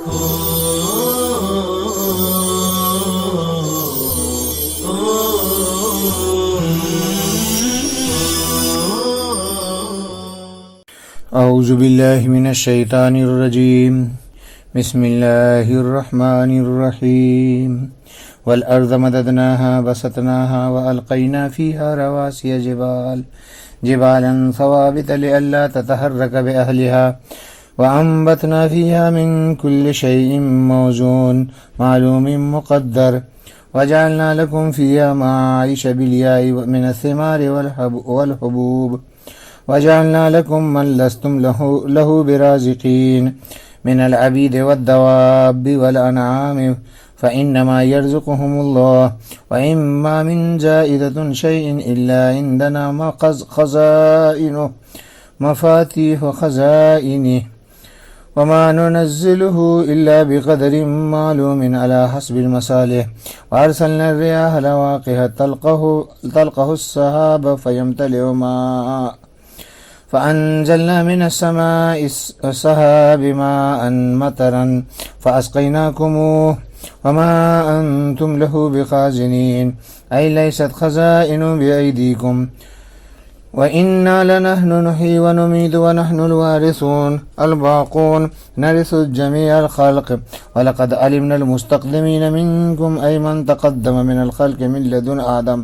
اعوذ باللہ من الشیطان الرجیم بسم اللہ الرحمن الرحیم والارض مددناها بسطناها والقینا فیها رواسي جبالا ثوابت لئلا تتحرك بأهلها وأنبتنا فيها من كل شيء موزون معلوم مقدر وجعلنا لكم فيها معايش بالياء من الثمار والحبوب وجعلنا لكم من لستم له برازقين من العبيد والدواب والأنعام فإنما يرزقهم الله وإما من زائدة شيء إلا عندنا خزائنه مفاتيح خزائنه وما ننزله إلا بقدر معلوم على حسب المصالح وأرسلنا الرياح لواقح تلقه السحاب فيمتلئ ماء فأنزلنا من السماء السحاب ماء مطرا فأسقيناكموه وما أنتم له بخازنين أي ليست خزائن بأيديكم وإنا لنحن نحيي ونميت ونحن الوارثون الباقون نرث جميع الخلق ولقد علمنا المستقدمين منكم أي من تقدم من الخلق من لدن آدم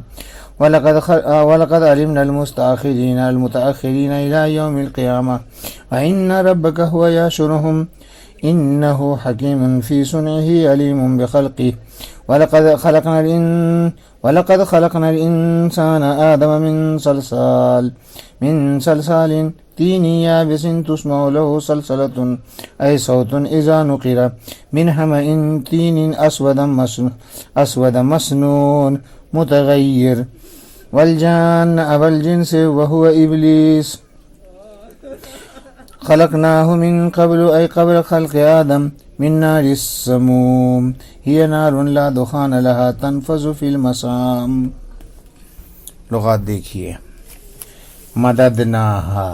ولقد علمنا المستأخرين إلى يوم القيامة وإن ربك هو يحشرهم إنه حكيم في صنعه عليم بخلقه ولقد خلقنا الإنسان آدم من صلصال طين يابس تسمع له صلصلة أي صوت إذا نقر من حمأ طين أسود مسنون متغير والجان أبا الجنس وهو إبليس خلقناه من قبل أي قبل خلق آدم من نار السموم هي نار لا دخان لها تنفذ في المسام. لغات دیکھیے. مددناها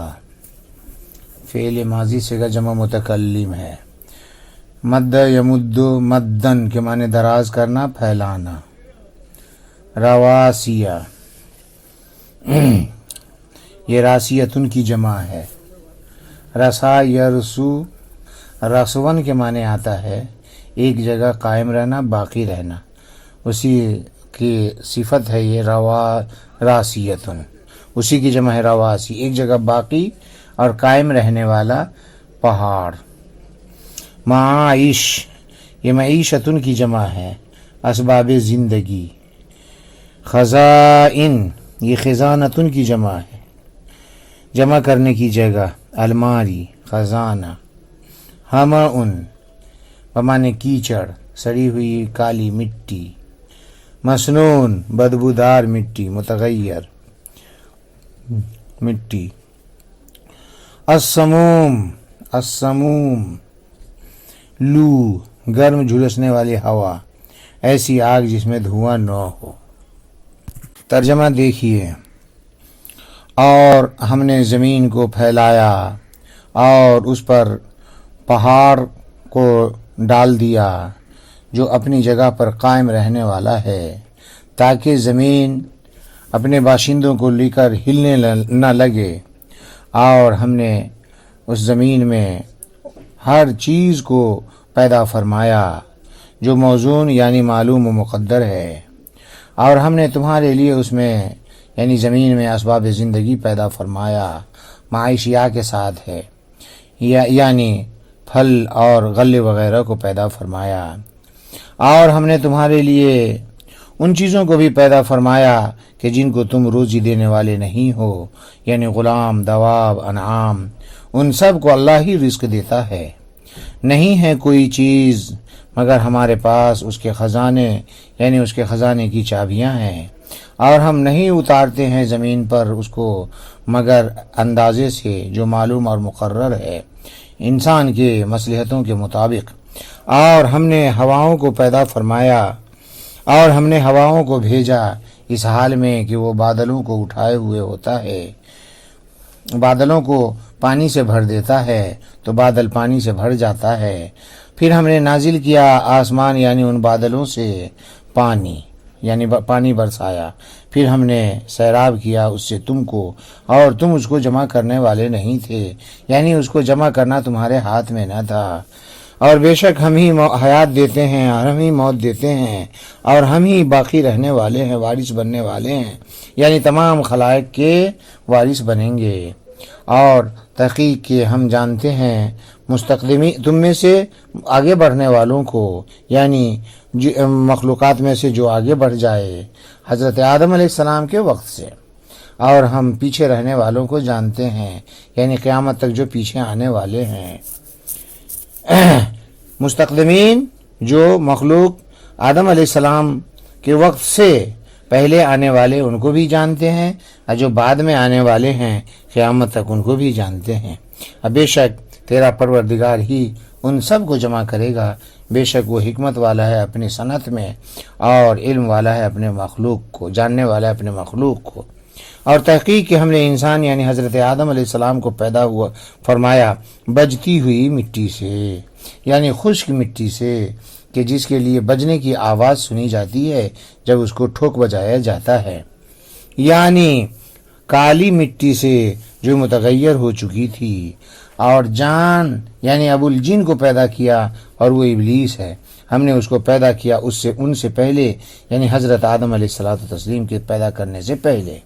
فعل ماضی سے کا جمع متکلم ہے. مد یمد مدن کے معنی دراز کرنا پھیلانا. رواسیہ یہ راسیتن کی جمع ہے. رسا یرسو رسون کے معنی آتا ہے ایک جگہ قائم رہنا باقی رہنا. اسی کی صفت ہے یہ راسیتن. اسی کی جمع ہے رواسی ایک جگہ باقی اور قائم رہنے والا پہاڑ. معاش یہ معیشتن کی جمع ہے اسباب زندگی. خزائن یہ خزانتن کی جمع ہے جمع کرنے کی جگہ. الماری خزانہ. ہمعن بمانے کیچڑ سڑی ہوئی کالی مٹی. مسنون بدبودار مٹی متغیر مٹی. السموم لو گرم جھلسنے والی ہوا ایسی آگ جس میں دھواں نہ ہو. ترجمہ دیکھیے. اور ہم نے زمین کو پھیلایا اور اس پر پہاڑ کو ڈال دیا جو اپنی جگہ پر قائم رہنے والا ہے تاکہ زمین اپنے باشندوں کو لے کر ہلنے نہ لگے. اور ہم نے اس زمین میں ہر چیز کو پیدا فرمایا جو موزون یعنی معلوم و مقدر ہے. اور ہم نے تمہارے لیے اس میں یعنی زمین میں اسباب زندگی پیدا فرمایا معاشیہ کے ساتھ ہے یعنی پھل اور غلے وغیرہ کو پیدا فرمایا. اور ہم نے تمہارے لیے ان چیزوں کو بھی پیدا فرمایا کہ جن کو تم روزی دینے والے نہیں ہو یعنی غلام دواب انعام. ان سب کو اللہ ہی رزق دیتا ہے. نہیں ہے کوئی چیز مگر ہمارے پاس اس کے خزانے یعنی اس کے خزانے کی چابیاں ہیں. اور ہم نہیں اتارتے ہیں زمین پر اس کو مگر اندازے سے جو معلوم اور مقرر ہے انسان کے مصلحتوں کے مطابق. اور ہم نے ہواؤں کو پیدا فرمایا اور ہم نے ہواؤں کو بھیجا اس حال میں کہ وہ بادلوں کو اٹھائے ہوئے ہوتا ہے. بادلوں کو پانی سے بھر دیتا ہے تو بادل پانی سے بھر جاتا ہے. پھر ہم نے نازل کیا آسمان یعنی ان بادلوں سے پانی، یعنی پانی برسایا، پھر ہم نے سیراب کیا اس سے تم کو، اور تم اس کو جمع کرنے والے نہیں تھے، یعنی اس کو جمع کرنا تمہارے ہاتھ میں نہ تھا۔ اور بے شک ہم ہی حیات دیتے ہیں اور ہم ہی موت دیتے ہیں، اور ہم ہی باقی رہنے والے ہیں، وارث بننے والے ہیں، یعنی تمام خلائق کے وارث بنیں گے۔ اور تحقیق کہ ہم جانتے ہیں مستقدمی تم میں سے آگے بڑھنے والوں کو، یعنی مخلوقات میں سے جو آگے بڑھ جائے حضرت آدم علیہ السلام کے وقت سے، اور ہم پیچھے رہنے والوں کو جانتے ہیں، یعنی قیامت تک جو پیچھے آنے والے ہیں۔ مستقدمین جو مخلوق آدم علیہ السلام کے وقت سے پہلے آنے والے ان کو بھی جانتے ہیں، اور جو بعد میں آنے والے ہیں قیامت تک ان کو بھی جانتے ہیں۔ اب بے شک تیرا پروردگار ہی ان سب کو جمع کرے گا، بے شک وہ حکمت والا ہے اپنی صنعت میں، اور علم والا ہے اپنے مخلوق کو، جاننے والا ہے اپنے مخلوق کو۔ اور تحقیق کہ ہم نے انسان یعنی حضرت آدم علیہ السلام کو پیدا ہوا فرمایا بجتی ہوئی مٹی سے، یعنی خشک مٹی سے، کہ جس کے لیے بجنے کی آواز سنی جاتی ہے جب اس کو ٹھوک بجایا جاتا ہے، یعنی کالی مٹی سے جو متغیر ہو چکی تھی۔ اور جان یعنی ابو الجن کو پیدا کیا، اور وہ ابلیس ہے، ہم نے اس کو پیدا کیا ان سے پہلے، یعنی حضرت آدم علیہ الصلوۃ والتسلیم کے پیدا کرنے سے پہلے۔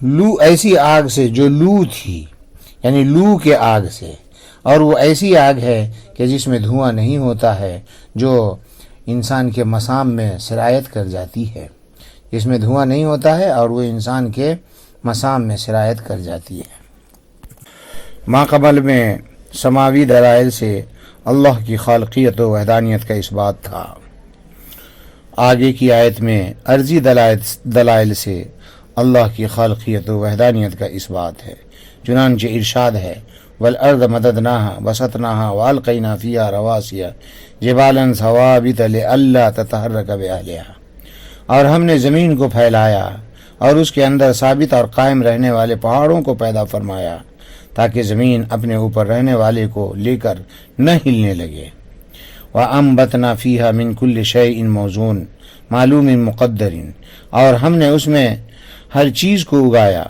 لو ایسی آگ سے جو لو تھی، یعنی لو کے آگ سے، اور وہ ایسی آگ ہے کہ جس میں دھواں نہیں ہوتا ہے، جو انسان کے مسام میں سرایت کر جاتی ہے، جس میں دھواں نہیں ہوتا ہے اور وہ انسان کے مسام میں سرایت کر جاتی ہے۔ ماقبل میں سماوی دلائل سے اللہ کی خالقیت و وحدانیت کا اس بات تھا، آگے کی آیت میں عرضی دلائل سے اللہ کی خالقیت و وحدانیت کا اس بات ہے۔ چنانچہ ارشاد ہے والارض مددناها بسطناها والقینا فیہا رواسیا جبالا ثوابت لئلا تتحرک باہلہا، اور ہم نے زمین کو پھیلایا اور اس کے اندر ثابت اور قائم رہنے والے پہاڑوں کو پیدا فرمایا تاکہ زمین اپنے اوپر رہنے والے کو لے کر نہ ہلنے لگے۔ وَأَنبَتْنَا فِيهَا مِن كُلِّ شَيْءٍ مَوْزُونٍ معلوم مقدر، اور ہم نے اس میں ہر چیز کو اگایا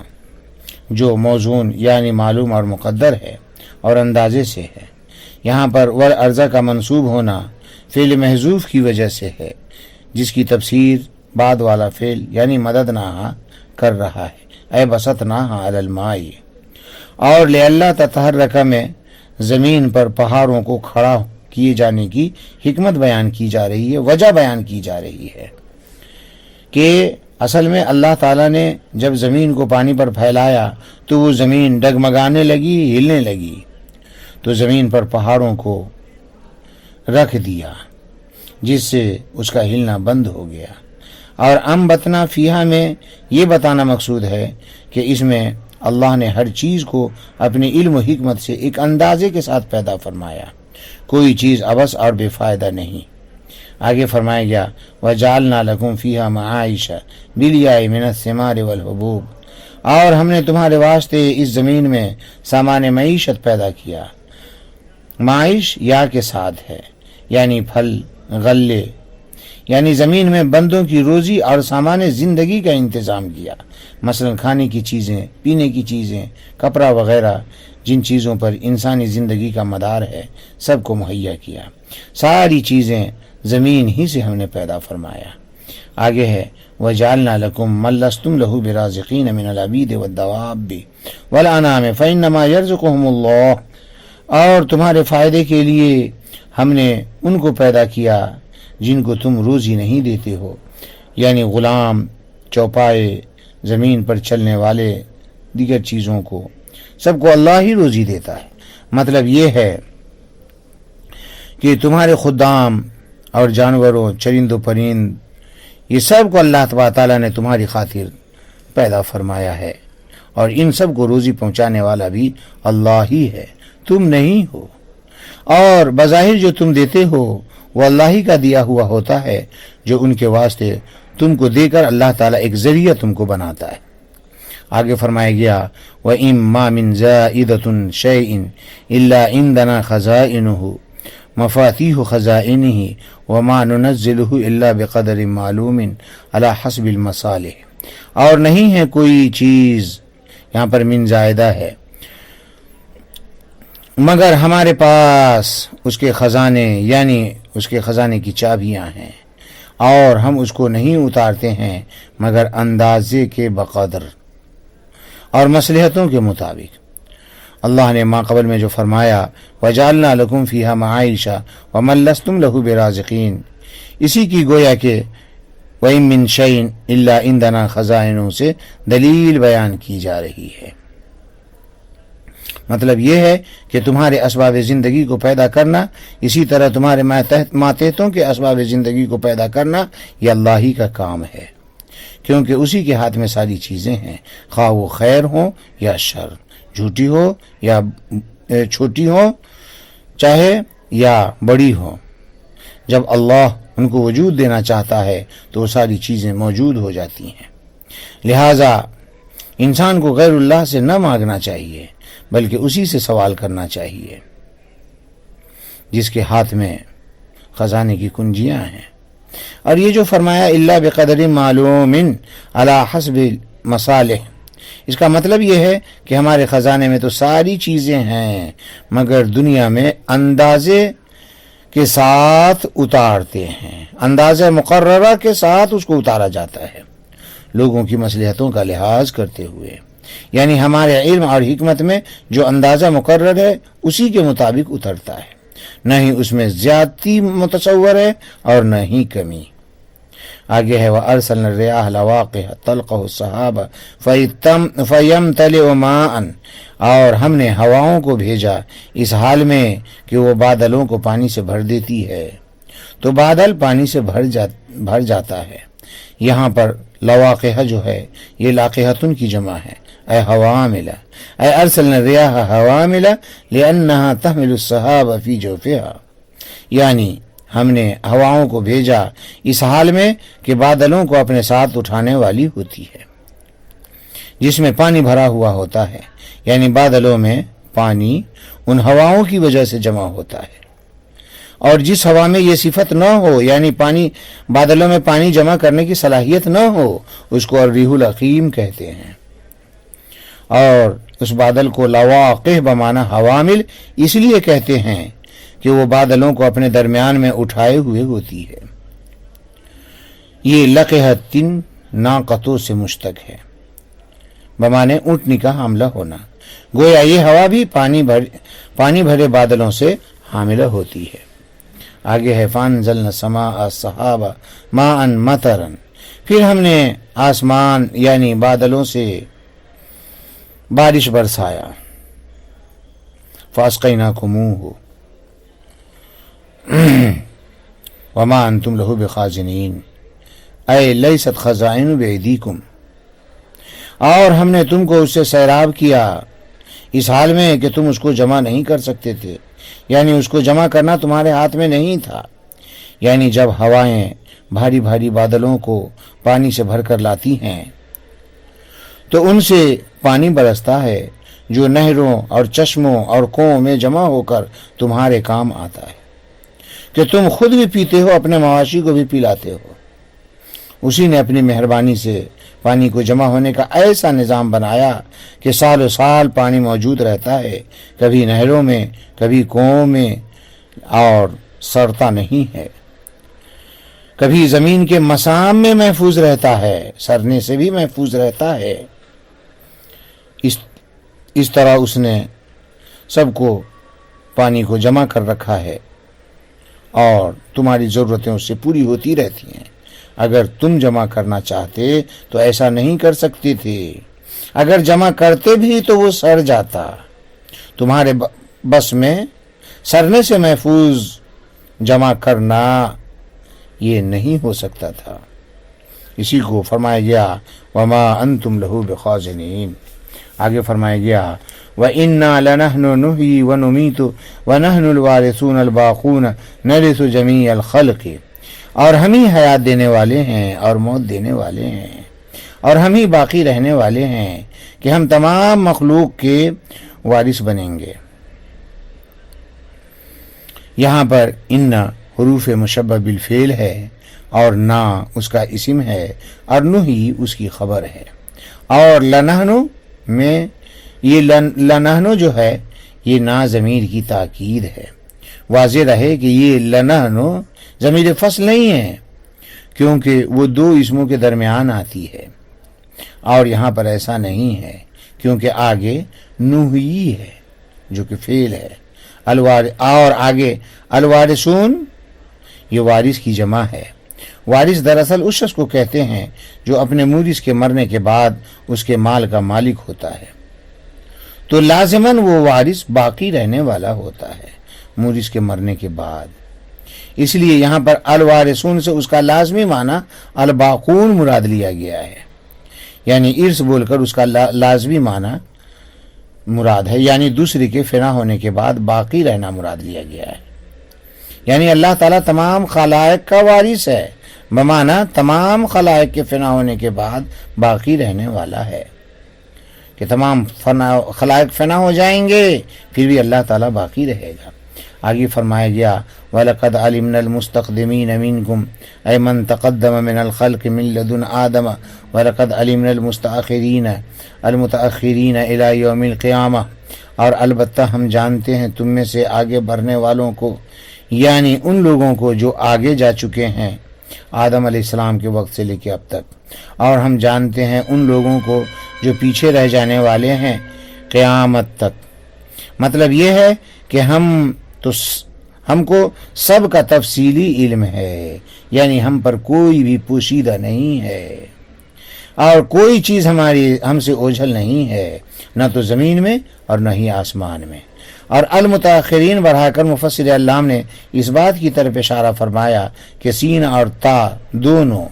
جو موزون یعنی معلوم اور مقدر ہے اور اندازے سے ہے۔ یہاں پر والارض کا منصوب ہونا فعل محذوف کی وجہ سے ہے، جس کی تفسیر بعد والا فعل یعنی مددناہا کر رہا ہے، اے بسطناہا علی الماء۔ اور لئلا تتحرک میں زمین پر پہاڑوں کو کھڑا کیے جانے کی حکمت بیان کی جا رہی ہے، وجہ بیان کی جا رہی ہے کہ اصل میں اللہ تعالیٰ نے جب زمین کو پانی پر پھیلایا تو وہ زمین ڈگمگانے لگی، ہلنے لگی، تو زمین پر پہاڑوں کو رکھ دیا جس سے اس کا ہلنا بند ہو گیا۔ اور انبتنا فیہا میں یہ بتانا مقصود ہے کہ اس میں اللہ نے ہر چیز کو اپنے علم و حکمت سے ایک اندازے کے ساتھ پیدا فرمایا، کوئی چیز عبث اور بے فائدہ نہیں۔ آگے فرمایا گیا وَجَعَلْنَا لَكُمْ فِيهَا مَعَائِشَ بِالْيَاءِ مِنَ الثِّمَارِ وَالْحُبُوبِ، اور ہم نے تمہارے واسطے اس زمین میں سامان معیشت پیدا کیا۔ معیش یا کے ساتھ ہے، یعنی پھل، غلے، یعنی زمین میں بندوں کی روزی اور سامان زندگی کا انتظام کیا، مثلا کھانے کی چیزیں، پینے کی چیزیں، کپڑا وغیرہ، جن چیزوں پر انسانی زندگی کا مدار ہے سب کو مہیا کیا۔ ساری چیزیں زمین ہی سے ہم نے پیدا فرمایا۔ آگے ہے وَجَعَلْنَا لَكُمْ مَن لَّسْتُمْ لَهُ بِرَازِقِينَ مِنَ الْعَبِيدِ وَالدَّوَابِّ وَالْأَنْعَامِ فَإِنَّمَا يَرْزُقُهُمُ اللَّهُ، اور تمہارے فائدے کے لیے ہم نے ان کو پیدا کیا جن کو تم روزی نہیں دیتے ہو، یعنی غلام، چوپائے، زمین پر چلنے والے، دیگر چیزوں کو سب کو اللہ ہی روزی دیتا ہے۔ مطلب یہ ہے کہ تمہارے خدام اور جانوروں، چرند و پرند، یہ سب کو اللہ تبارک تعالیٰ نے تمہاری خاطر پیدا فرمایا ہے، اور ان سب کو روزی پہنچانے والا بھی اللہ ہی ہے، تم نہیں ہو۔ اور بظاہر جو تم دیتے ہو وہ اللہ ہی کا دیا ہوا ہوتا ہے، جو ان کے واسطے تم کو دے کر اللہ تعالیٰ ایک ذریعہ تم کو بناتا ہے۔ آگے فرمایا گیا وَإِن مَّا مِن زَائِدَةٍ شَيْءٍ إِلَّا عِندَنَا خَزَائِنُهُ مفاتیح خزائنہ وما ننزلہ الا بقدر معلوم علی حسب المصالح، اور نہیں ہے کوئی چیز، یہاں پر من زائدہ ہے، مگر ہمارے پاس اس کے خزانے، یعنی اس کے خزانے کی چابیاں ہیں، اور ہم اس کو نہیں اتارتے ہیں مگر اندازے کے بقدر اور مصلحتوں کے مطابق۔ اللہ نے ما قبل میں جو فرمایا وَجَعَلْنَا لَكُمْ فِيهَا مَعَائِشَ وَمَن لَّسْتُمْ لَهُ بِرَازِقِينَ، اسی کی گویا کہ وَإِن مِّن شَيْءٍ إِلَّا عِندَنَا خَزَائِنُهُ سے دلیل بیان کی جا رہی ہے۔ مطلب یہ ہے کہ تمہارے اسباب زندگی کو پیدا کرنا، اسی طرح تمہارے ماتحتوں کے اسباب زندگی کو پیدا کرنا، یہ اللہ ہی کا کام ہے، کیونکہ اسی کے ہاتھ میں ساری چیزیں ہیں، خواہ وہ خیر ہوں یا شر، جھوٹی ہو یا چھوٹی ہو، چاہے یا بڑی ہو۔ جب اللہ ان کو وجود دینا چاہتا ہے تو وہ ساری چیزیں موجود ہو جاتی ہیں۔ لہٰذا انسان کو غیر اللہ سے نہ مانگنا چاہیے بلکہ اسی سے سوال کرنا چاہیے جس کے ہاتھ میں خزانے کی کنجیاں ہیں۔ اور یہ جو فرمایا الا بقدر معلوم علی حسب مصالح، اس کا مطلب یہ ہے کہ ہمارے خزانے میں تو ساری چیزیں ہیں مگر دنیا میں اندازے کے ساتھ اتارتے ہیں، اندازہ مقررہ کے ساتھ اس کو اتارا جاتا ہے، لوگوں کی مصلحتوں کا لحاظ کرتے ہوئے، یعنی ہمارے علم اور حکمت میں جو اندازہ مقرر ہے اسی کے مطابق اترتا ہے، نہ ہی اس میں زیادتی متصور ہے اور نہ ہی کمی۔ آگے ہے وَأَرْسَلْنَا الرِّيَاحَ لَوَاقِحَ تَلْقَحُ السَّحَابَ فَيَمْتَلِئُ مَاءً، اور ہم نے ہواؤں کو بھیجا اس حال میں کہ وہ بادلوں کو پانی سے بھر دیتی ہے، تو بادل پانی سے بھر جاتا ہے۔ یہاں پر لواقح جو ہے یہ لاقحتن کی جمع ہے، اے حوامل، اے ارسلنا الریاح حوامل لأنها تحمل السحاب فی جوفها، یعنی ہم نے ہواؤں کو بھیجا اس حال میں کہ بادلوں کو اپنے ساتھ اٹھانے والی ہوتی ہے، جس میں پانی بھرا ہوا ہوتا ہے، یعنی بادلوں میں پانی ان ہواؤں کی وجہ سے جمع ہوتا ہے، اور جس ہوا میں یہ صفت نہ ہو، یعنی پانی بادلوں میں پانی جمع کرنے کی صلاحیت نہ ہو، اس کو الریح العقیم کہتے ہیں۔ اور اس بادل کو لواقح بمعنی حوامل اس لیے کہتے ہیں کہ وہ بادلوں کو اپنے درمیان میں اٹھائے ہوئے ہوتی ہے۔ یہ لقحت ناقتوں سے مشتق ہے، بمعنی اونٹنی کا حاملہ ہونا، گویا یہ ہوا بھی پانی بھرے بادلوں سے حاملہ ہوتی ہے۔ آگے ہے فَأَنزَلْنَا السَّمَاءَ سَحَابًا مَاءً مَطَرًا، پھر ہم نے آسمان یعنی بادلوں سے بارش برسایا، فَأَسْقَيْنَاكُمُوهُ وَمَا أَنْتُمْ لَهُ بِخَازِنِينَ أَيْ لَيْسَتْ خَزَائِنُ بِأَيْدِيكُمْ، اور ہم نے تم کو اس سے سیراب کیا اس حال میں کہ تم اس کو جمع نہیں کر سکتے تھے، یعنی اس کو جمع کرنا تمہارے ہاتھ میں نہیں تھا، یعنی جب ہوائیں بھاری بھاری بادلوں کو پانی سے بھر کر لاتی ہیں تو ان سے پانی برستا ہے جو نہروں اور چشموں اور کنووں میں جمع ہو کر تمہارے کام آتا ہے کہ تم خود بھی پیتے ہو، اپنے مواشی کو بھی پلاتے ہو۔ اسی نے اپنی مہربانی سے پانی کو جمع ہونے کا ایسا نظام بنایا کہ سال و سال پانی موجود رہتا ہے، کبھی نہروں میں کبھی کنووں میں، اور سڑتا نہیں ہے، کبھی زمین کے مسام میں محفوظ رہتا ہے، سڑنے سے بھی محفوظ رہتا ہے۔ اس طرح اس نے سب کو پانی کو جمع کر رکھا ہے اور تمہاری ضرورتیں اس سے پوری ہوتی رہتی ہیں۔ اگر تم جمع کرنا چاہتے تو ایسا نہیں کر سکتے تھے، اگر جمع کرتے بھی تو وہ سڑ جاتا، تمہارے بس میں سڑنے سے محفوظ جمع کرنا یہ نہیں ہو سکتا تھا۔ اسی کو فرمایا گیا وما انتم لہو بخازنین۔ آگے فرمایا گیا وَإِنَّا لَنَحْنُ نُحْيِي وَنُمِيتُ وَنَحْنُ الْوَارِثُونَ الْبَاقُونَ نَرِثُ جَمِيعَ الْخَلْقِ، اور ہم ہی حیات دینے والے ہیں اور موت دینے والے ہیں، اور ہم ہی باقی رہنے والے ہیں کہ ہم تمام مخلوق کے وارث بنیں گے۔ یہاں پر ان حروف مشبہ بالفعل ہے اور نا اس کا اسم ہے اور نہی اس کی خبر ہے. اور لنحنو میں یہ لنحنو جو ہے یہ نا ضمیر کی تاکید ہے. واضح رہے کہ یہ لنحنو ضمیر فصل نہیں ہے کیونکہ وہ دو اسموں کے درمیان آتی ہے، اور یہاں پر ایسا نہیں ہے کیونکہ آگے نوحی ہے جو کہ فعل ہے، اور آگے الوارثون یہ وارث کی جمع ہے. وارث دراصل اس شخص کو کہتے ہیں جو اپنے مورث کے مرنے کے بعد اس کے مال کا مالک ہوتا ہے، تو لازماً وہ وارث باقی رہنے والا ہوتا ہے مورث کے مرنے کے بعد. اس لیے یہاں پر الوارثون سے اس کا لازمی معنی الباقون مراد لیا گیا ہے، یعنی ارث بول کر اس کا لازمی معنی مراد ہے، یعنی دوسرے کے فنا ہونے کے بعد باقی رہنا مراد لیا گیا ہے. یعنی اللہ تعالیٰ تمام خلائق کا وارث ہے، بمعنی تمام خلائق کے فنا ہونے کے بعد باقی رہنے والا ہے، کہ تمام خلائق فنا ہو جائیں گے پھر بھی اللہ تعالیٰ باقی رہے گا. آگے فرمایا گیا وَلَقَدْ عَلِمْنَا الْمُسْتَقْدِمِينَ مِنْكُمْ أَيْ مَنْ تَقَدَّمَ مِنَ الْخَلْقِ مِنْ لَدُنْ آدَمَ وَلَقَدْ عَلِمْنَا الْمُسْتَأْخِرِينَ الْمُتَأَخِّرِينَ إِلَى يَوْمِ الْقِيَامَةِ. اور البتہ ہم جانتے ہیں تم میں سے آگے بڑھنے والوں کو، یعنی ان لوگوں کو جو آگے جا چکے ہیں آدم علیہ السلام کے وقت سے لے کے اب تک، اور ہم جانتے ہیں ان لوگوں کو جو پیچھے رہ جانے والے ہیں قیامت تک. مطلب یہ ہے کہ ہم کو سب کا تفصیلی علم ہے، یعنی ہم پر کوئی بھی پوشیدہ نہیں ہے اور کوئی چیز ہم سے اوجھل نہیں ہے، نہ تو زمین میں اور نہ ہی آسمان میں. اور المتاخرین بڑھا کر مفسر علام نے اس بات کی طرف اشارہ فرمایا کہ سین اور تا دونوں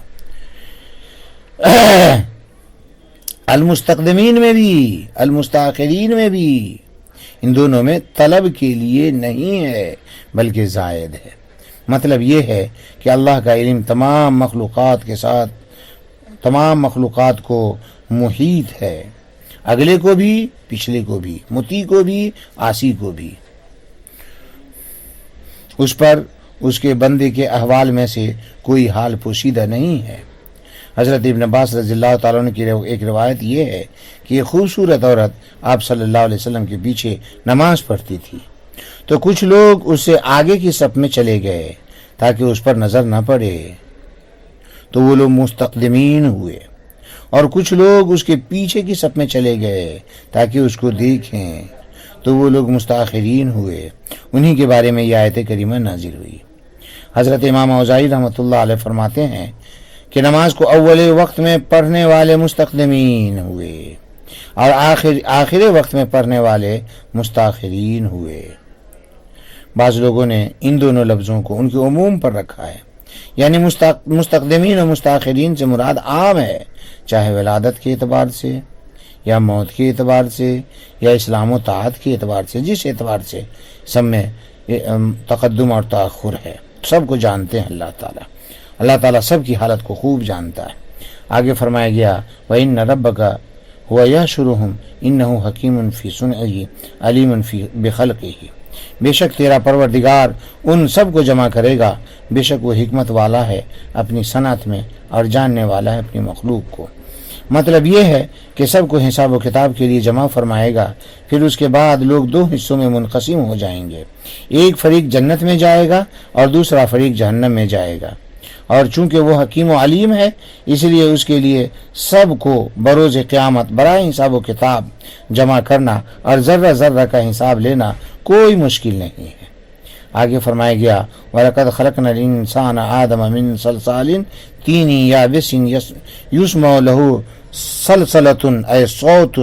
المستقدمین میں بھی المستاخرین میں بھی ان دونوں میں طلب کے لیے نہیں ہے بلکہ زائد ہے. مطلب یہ ہے کہ اللہ کا علم تمام مخلوقات کے ساتھ تمام مخلوقات کو محیط ہے، اگلے کو بھی پچھلے کو بھی، مطیع کو بھی عاصی کو بھی. اس پر اس کے بندے کے احوال میں سے کوئی حال پوشیدہ نہیں ہے. حضرت ابن عباس رضی اللہ تعالیٰ عنہ کی ایک روایت یہ ہے کہ یہ خوبصورت عورت آپ صلی اللہ علیہ وسلم کے پیچھے نماز پڑھتی تھی، تو کچھ لوگ اس سے آگے کی صف میں چلے گئے تاکہ اس پر نظر نہ پڑے، تو وہ لوگ مستقدمین ہوئے، اور کچھ لوگ اس کے پیچھے کی صف میں چلے گئے تاکہ اس کو دیکھیں، تو وہ لوگ مستاخرین ہوئے. انہی کے بارے میں یہ آیت کریمہ نازل ہوئی. حضرت امام اوزاعی رحمۃ اللہ علیہ فرماتے ہیں کہ نماز کو اول وقت میں پڑھنے والے مستقدمین ہوئے اور آخر وقت میں پڑھنے والے مستاخرین ہوئے. بعض لوگوں نے ان دونوں لفظوں کو ان کے عموم پر رکھا ہے، یعنی مستقدمین و مستاخرین سے مراد عام ہے، چاہے ولادت کے اعتبار سے یا موت کے اعتبار سے یا اسلام و طاعت کے اعتبار سے، جس اعتبار سے سب میں تقدم اور تاخر ہے، سب کو جانتے ہیں اللہ تعالیٰ. اللہ تعالیٰ سب کی حالت کو خوب جانتا ہے. آگے فرمایا گیا وَإِنَّ رَبَّكَ هُوَ يَحْشُرُهُمْ إِنَّهُ حَكِيمٌ فِي صُنْعِهِ عَلِيمٌ بِخَلْقِهِ. بے شک تیرا پروردگار ان سب کو جمع کرے گا، بے شک وہ حکمت والا ہے اپنی صنعت میں اور جاننے والا ہے اپنی مخلوق کو. مطلب یہ ہے کہ سب کو حساب و کتاب کے لیے جمع فرمائے گا. پھر اس کے بعد لوگ دو حصوں میں منقسم ہو جائیں گے، ایک فریق جنت میں جائے گا اور دوسرا فریق جہنم میں جائے گا. اور چونکہ وہ حکیم و علیم ہے اس لیے اس کے لیے سب کو بروز قیامت برائے حساب و کتاب جمع کرنا اور ذرہ ذرہ کا حساب لینا کوئی مشکل نہیں ہے. آگے فرمایا گیا وَلَقَدْ خَلَقْنَا الْإِنسَانَ آدَمَ مِنْ صَلْصَالٍ طِينٍ يَابِسٍ يُسْمَعُ لَهُ صَلْصَلَةٌ أَيْ صَوْتٌ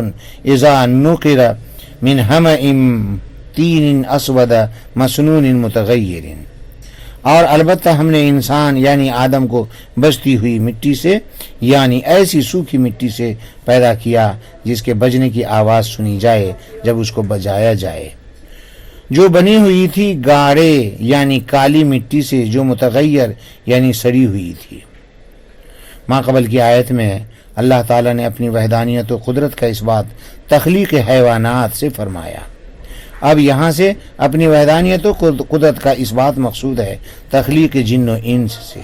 إِذَا نُقِرَ مِنْ هَمَإٍ طِينٍ أَسْوَدَ مَسْنُونٍ مُتَغَيِّرٍ. اور البتہ ہم نے انسان یعنی آدم کو بجتی ہوئی مٹی سے یعنی ایسی سوکھی مٹی سے پیدا کیا جس کے بجنے کی آواز سنی جائے جب اس کو بجایا جائے، جو بنی ہوئی تھی گاڑے یعنی کالی مٹی سے جو متغیر یعنی سڑی ہوئی تھی. ما قبل کی آیت میں اللہ تعالیٰ نے اپنی وحدانیت و قدرت کا اس بات تخلیق حیوانات سے فرمایا اب یہاں سے اپنی وحدانیت و قدرت کا اس بات مقصود ہے تخلیق جن و انس سے۔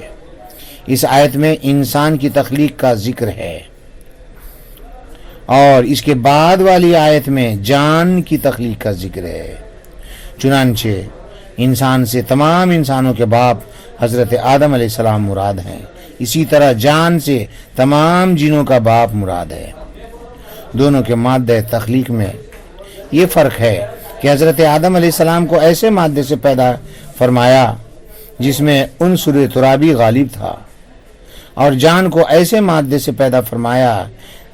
اس آیت میں انسان کی تخلیق کا ذکر ہے، اور اس کے بعد والی آیت میں جان کی تخلیق کا ذکر ہے۔ چنانچہ انسان سے تمام انسانوں کے باپ حضرت آدم علیہ السلام مراد ہیں، اسی طرح جان سے تمام جنوں کا باپ مراد ہے۔ دونوں کے مادہ تخلیق میں یہ فرق ہے کہ حضرت آدم علیہ السلام کو ایسے مادے سے پیدا فرمایا جس میں عنصر ترابی غالب تھا، اور جان کو ایسے مادے سے پیدا فرمایا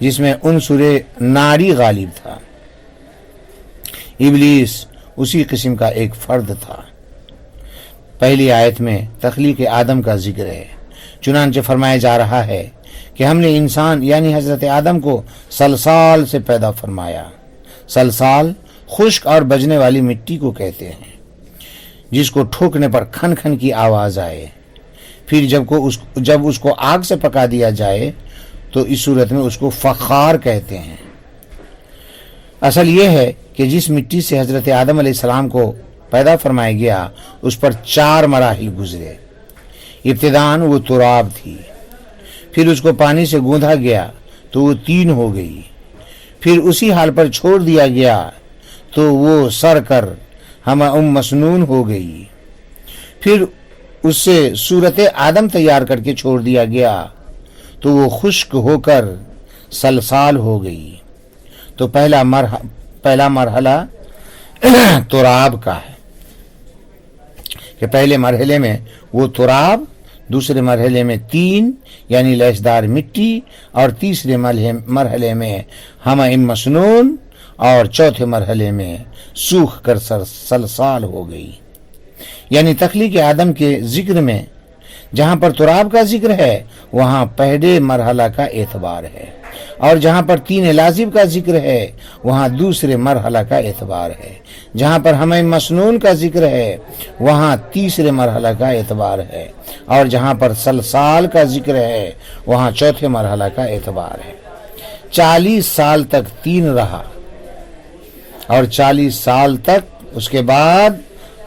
جس میں عنصر ناری غالب تھا۔ ابلیس اسی قسم کا ایک فرد تھا۔ پہلی آیت میں تخلیق آدم کا ذکر ہے، چنانچہ فرمایا جا رہا ہے کہ ہم نے انسان یعنی حضرت آدم کو سلسال سے پیدا فرمایا۔ سلسال خشک اور بجنے والی مٹی کو کہتے ہیں، جس کو ٹھوکنے پر کھن کھن کی آواز آئے، پھر جب اس کو آگ سے پکا دیا جائے تو اس صورت میں اس کو فخار کہتے ہیں۔ اصل یہ ہے کہ جس مٹی سے حضرت آدم علیہ السلام کو پیدا فرمایا گیا اس پر 4 مراحل گزرے۔ ابتداً وہ تراب تھی، پھر اس کو پانی سے گوندھا گیا تو وہ 3 ہو گئی، پھر اسی حال پر چھوڑ دیا گیا تو وہ سر کر ہم مسنون ہو گئی، پھر اس سے صورت آدم تیار کر کے چھوڑ دیا گیا تو وہ خشک ہو کر سلسال ہو گئی۔ تو پہلا مرحلہ تراب کا ہے کہ پہلے مرحلے میں وہ تراب، دوسرے مرحلے میں 3 یعنی لیسدار مٹی، اور تیسرے مرحلے میں ہم مسنون، اور چوتھے مرحلے میں سوکھ کر سلسال ہو گئی۔ یعنی تخلیق آدم کے ذکر میں جہاں پر تراب کا ذکر ہے وہاں پہلے مرحلہ کا اعتبار ہے، اور جہاں پر 3 لازم کا ذکر ہے وہاں دوسرے مرحلہ کا اعتبار ہے، جہاں پر ہمیں مسنون کا ذکر ہے وہاں تیسرے مرحلہ کا اعتبار ہے، اور جہاں پر سلسال کا ذکر ہے وہاں چوتھے مرحلہ کا اعتبار ہے۔ 40 سال تک 3 رہا، اور 40 سال تک اس کے بعد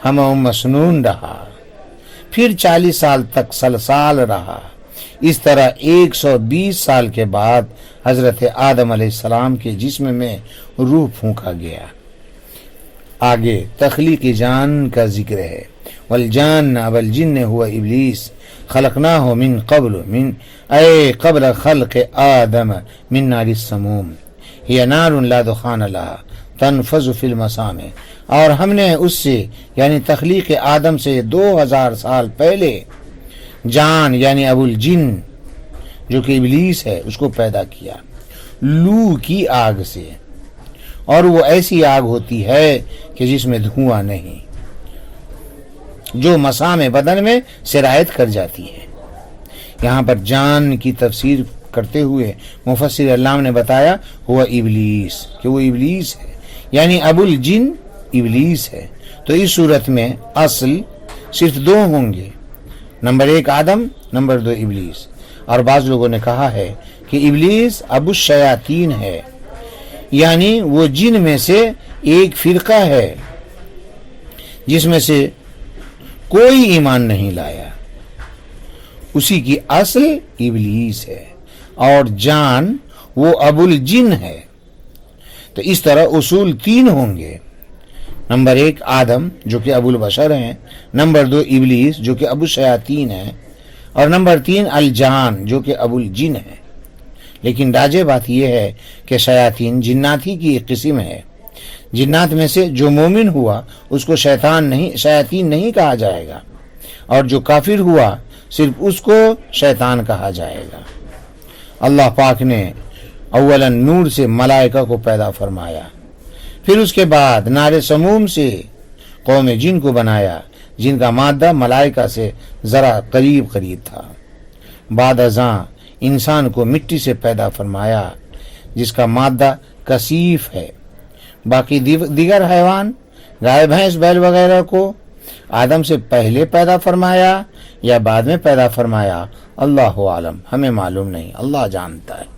ہم مسنون رہا، پھر 40 سال تک سلسال رہا۔ اس طرح 120 سال کے بعد حضرت آدم علیہ السلام کے جسم میں روح پھونکا گیا۔ آگے تخلیق جان کا ذکر ہے۔ والجان والجن هو ابلیس خلقناه من قبل خلق آدم من نار السموم هي نار لا دخان لها تنفذ فی المسامع، اور ہم نے اس سے یعنی تخلیق آدم سے 2000 سال پہلے جان یعنی ابو الجن جو کہ ابلیس ہے اس کو پیدا کیا لو کی آگ سے، اور وہ ایسی آگ ہوتی ہے کہ جس میں دھواں نہیں، جو مسامع بدن میں سرایت کر جاتی ہے۔ یہاں پر جان کی تفسیر کرتے ہوئے مفسر علامہ نے بتایا ہوا ابلیس، کہ وہ ابلیس ہے، یعنی ابو الجن ابلیس ہے۔ تو اس صورت میں اصل صرف 2 ہوں گے، نمبر 1 آدم، نمبر 2 ابلیس۔ اور بعض لوگوں نے کہا ہے کہ ابلیس ابو الشیاطین ہے، یعنی وہ جن میں سے ایک فرقہ ہے جس میں سے کوئی ایمان نہیں لایا، اسی کی اصل ابلیس ہے، اور جان وہ ابو الجن ہے۔ تو اس طرح اصول 3 ہوں گے، نمبر 1 آدم جو کہ ابو البشر ہیں، نمبر 2 ابلیس جو کہ ابو الشیاطین ہیں، اور نمبر 3 الجان جو کہ ابو الجن ہے۔ لیکن راجع بات یہ ہے کہ شیاطین جنات ہی کی ایک قسم ہے، جنات میں سے جو مومن ہوا اس کو شیاطین نہیں کہا جائے گا، اور جو کافر ہوا صرف اس کو شیطان کہا جائے گا۔ اللہ پاک نے اولا نور سے ملائکہ کو پیدا فرمایا، پھر اس کے بعد نار سموم سے قوم جن کو بنایا، جن کا مادہ ملائکہ سے ذرا قریب تھا۔ بعد ازاں انسان کو مٹی سے پیدا فرمایا جس کا مادہ کثیف ہے۔ باقی دیگر حیوان گائے بھینس بیل وغیرہ کو آدم سے پہلے پیدا فرمایا یا بعد میں پیدا فرمایا، اللہ عالم، ہمیں معلوم نہیں، اللہ جانتا ہے۔